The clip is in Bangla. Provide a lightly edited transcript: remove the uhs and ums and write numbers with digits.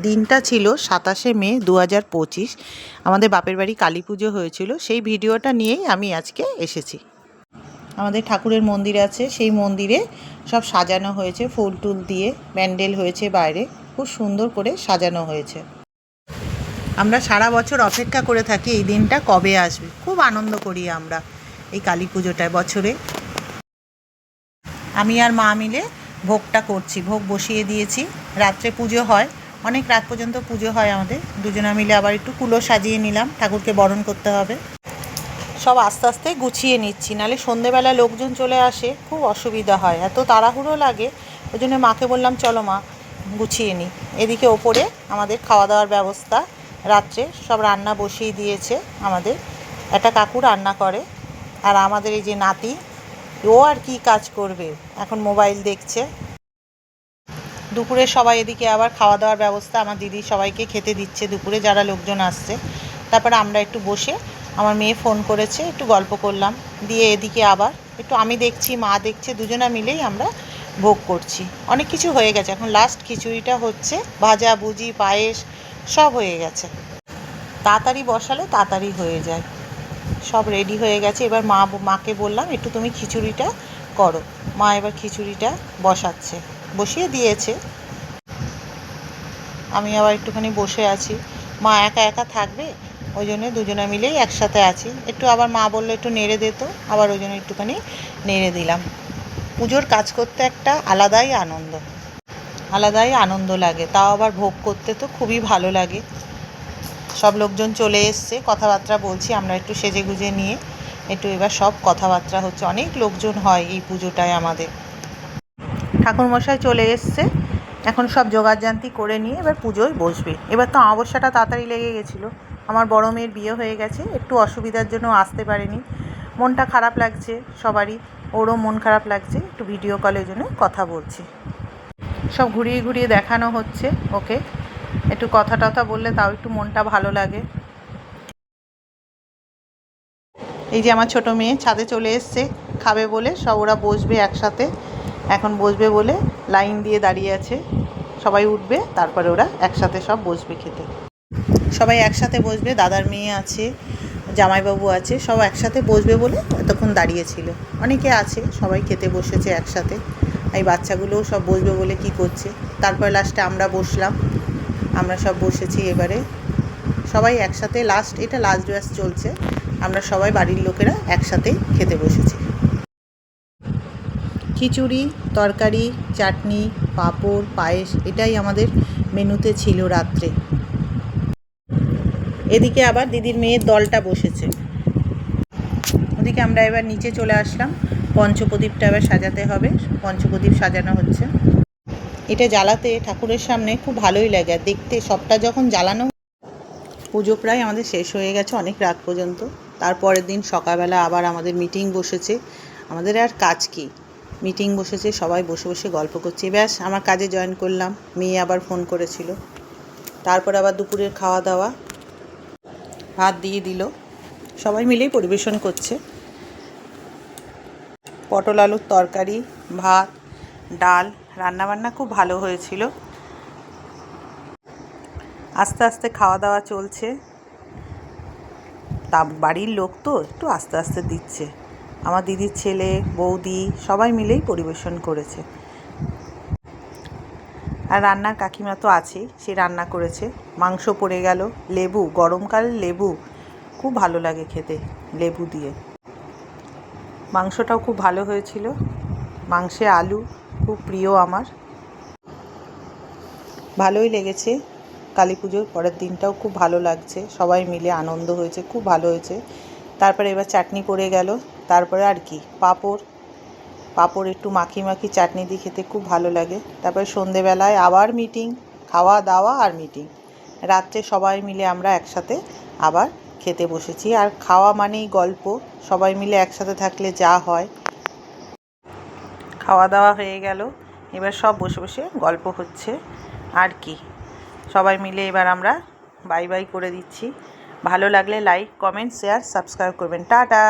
দিনটা ছিল ২৭শে মে ২০২৫। আমাদের বাপের বাড়ি কালী পুজো হয়েছিল, সেই ভিডিওটা নিয়েই আমি আজকে এসেছি। আমাদের ঠাকুরের মন্দির আছে, সেই মন্দিরে সব সাজানো হয়েছে ফুল টুল দিয়ে, প্যান্ডেল হয়েছে বাইরে, খুব সুন্দর করে সাজানো হয়েছে। আমরা সারা বছর অপেক্ষা করে থাকি এই দিনটা কবে আসবে, খুব আনন্দ করি আমরা এই কালী পুজোটায় বছরে। আমি আর মা মিলে ভোগটা করছি, ভোগ বসিয়ে দিয়েছি। রাত্রে পুজো হয়, অনেক রাত পর্যন্ত পুজো হয় আমাদের। দুজনা মিলে আবার একটু কুলো সাজিয়ে নিলাম, ঠাকুরকে বরণ করতে হবে। সব আস্তে আস্তে গুছিয়ে নিচ্ছি, নাহলে সন্ধেবেলা লোকজন চলে আসে, খুব অসুবিধা হয়, এত তাড়াহুড়ো লাগে। ওই জন্য মাকে বললাম চলো মা গুছিয়ে নিই। এদিকে ওপরে আমাদের খাওয়া দাওয়ার ব্যবস্থা, রাত্রে সব রান্না বসিয়ে দিয়েছে আমাদের। একটা কাকু রান্না করে, আর আমাদের এই যে নাতি, ও আর কি কাজ করবে, এখন মোবাইল দেখছে। দুপুরে সবাই এদিকে আবার খাওয়া দাওয়ার ব্যবস্থা, আমার দিদি সবাইকে খেতে দিচ্ছে দুপুরে যারা লোকজন আসছে। তারপরে আমরা একটু বসে, আমার মেয়ে ফোন করেছে, একটু গল্প করলাম। দিয়ে এদিকে আবার একটু আমি দেখছি, মা দেখছে, দুজনা মিলেই আমরা ভোগ করছি। অনেক কিছু হয়ে গেছে, এখন লাস্ট খিচুড়িটা হচ্ছে, ভাজা ভুজি পায়েস সব হয়ে গেছে। তাড়াতাড়ি বসালে তাড়াতাড়ি হয়ে যায়, সব রেডি হয়ে গেছে। এবার মাকে বললাম একটু তুমি খিচুড়িটা করো। মা এবার খিচুড়িটা বসিয়ে দিয়েছে। আমি আবার একটুখানি বসে আছি, মা একা একা থাকবে, ওই জন্য দুজনে মিলেই একসাথে আছি। একটু আবার মা বললো একটু নেড়ে দিত, আবার ওই জন্য একটুখানি নেড়ে দিলাম। পুজোর কাজ করতে একটা আলাদাই আনন্দ লাগে, তাও আবার ভোগ করতে তো খুবই ভালো লাগে। সব লোকজন চলে এসছে, কথাবার্তা বলছি আমরা একটু সেজে গুজে নিয়ে, একটু এবার সব কথাবার্তা হচ্ছে। অনেক লোকজন হয় এই পুজোটায় আমাদের। ঠাকুরমশাই চলে এসছে, এখন সব জোগাড়জান্তি করে নিয়ে এবার পুজোয় বসবে। এবার তো অমাবস্যাটা তাড়াতাড়ি লেগে গেছিলো, আমার বড় মেয়ের বিয়ে হয়ে গেছে, একটু অসুবিধার জন্য আসতে পারেনি। মনটা খারাপ লাগছে সবারই, ওরও মন খারাপ লাগছে, একটু ভিডিও কলের জন্য কথা বলছি। সব ঘুরিয়ে ঘুরিয়ে দেখানো হচ্ছে ওকে, একটু কথা টথা বললে তাও একটু মনটা ভালো লাগে। এই যে আমার ছোটো মেয়ে ছাদে চলে এসছে খাবে বলে, সব ওরা বসবে একসাথে। এখন বসবে বলে লাইন দিয়ে দাঁড়িয়ে আছে, সবাই উঠবে তারপরে ওরা একসাথে সব বসবে খেতে। সবাই একসাথে বসবে, দাদার মেয়ে আছে, জামাইবাবু আছে, সব একসাথে বসবে বলে এতক্ষণ দাঁড়িয়েছিল। অনেকে আছে, সবাই খেতে বসেছে একসাথে। এই বাচ্চাগুলোও সব বসবে বলে কি করছে। তারপর লাস্টে আমরা বসলাম, আমরা সব বসেছি। এবারে সবাই একসাথে, এটা লাস্ট ব্যাচ চলছে, আমরা সবাই বাড়ির লোকেরা একসাথেই খেতে বসেছি। খিচুড়ি, তরকারি, চাটনি, পাঁপড়, পায়েস, এটাই আমাদের মেনুতে ছিল রাত্রে। এদিকে আবার দিদির মেয়ের দলটা বসেছে। ওদিকে আমরা এবার নিচে চলে আসলাম, পঞ্চপ্রদীপটা এবার সাজাতে হবে, পঞ্চপ্রদীপ সাজানো হচ্ছে। এটা জ্বালাতে ঠাকুরের সামনে খুব ভালোই লাগে, আর দেখতে সবটা যখন জ্বালানো। পুজো প্রায় আমাদের শেষ হয়ে গেছে অনেক রাত পর্যন্ত। তারপরের দিন সকালবেলা আবার আমাদের মিটিং বসেছে। আমাদের আর কাজ কি, মিটিং বসেছে, সবাই বসে বসে গল্প করছে। ব্যাস আমার কাজে জয়েন করলাম, মেয়ে আবার ফোন করেছিল। তারপর আবার দুপুরের খাওয়া দাওয়া, ভাত দিয়ে দিল, সবাই মিলেই পরিবেশন করছে। পটল আলুর তরকারি, ভাত, ডাল, রান্নাবান্না খুব ভালো হয়েছিল। আস্তে আস্তে খাওয়া দাওয়া চলছে, তা বাড়ির লোক তো একটু আস্তে আস্তে দিচ্ছে। আমার দিদির ছেলে, বৌদি সবাই মিলেই পরিবেশন করেছে। আর রান্নার কাকিমা তো আছেই, সে রান্না করেছে। মাংস পড়ে গেল, লেবু, গরমকাল লেবু খুব ভালো লাগে খেতে, লেবু দিয়ে। মাংসটাও খুব ভালো হয়েছিল, মাংসে আলু খুব প্রিয় আমার, ভালোই লেগেছে। কালী পুজোর পরের দিনটাও খুব ভালো লাগছে, সবাই মিলে আনন্দ হয়েছে, খুব ভালো হয়েছে। তারপরে এবার চাটনি পড়ে গেল, তারপরে আর কি পাঁপড় একটু মাখি চাটনি দিয়ে খেতে খুব ভালো লাগে। তারপরে সন্ধেবেলায় আবার মিটিং, খাওয়া দাওয়া আর মিটিং। রাত্রে সবাই মিলে আমরা একসাথে আবার খেতে বসেছি। আর খাওয়া মানেই গল্প, সবাই মিলে একসাথে থাকলে যা হয়। খাওয়া দাওয়া হয়ে গেল, এবার সব বসে বসে গল্প হচ্ছে আর কি। সবাই মিলে এবার আমরা বাই বাই করে দিচ্ছি। ভালো লাগলে লাইক, কমেন্ট, শেয়ার, সাবস্ক্রাইব করবেন। টাটা।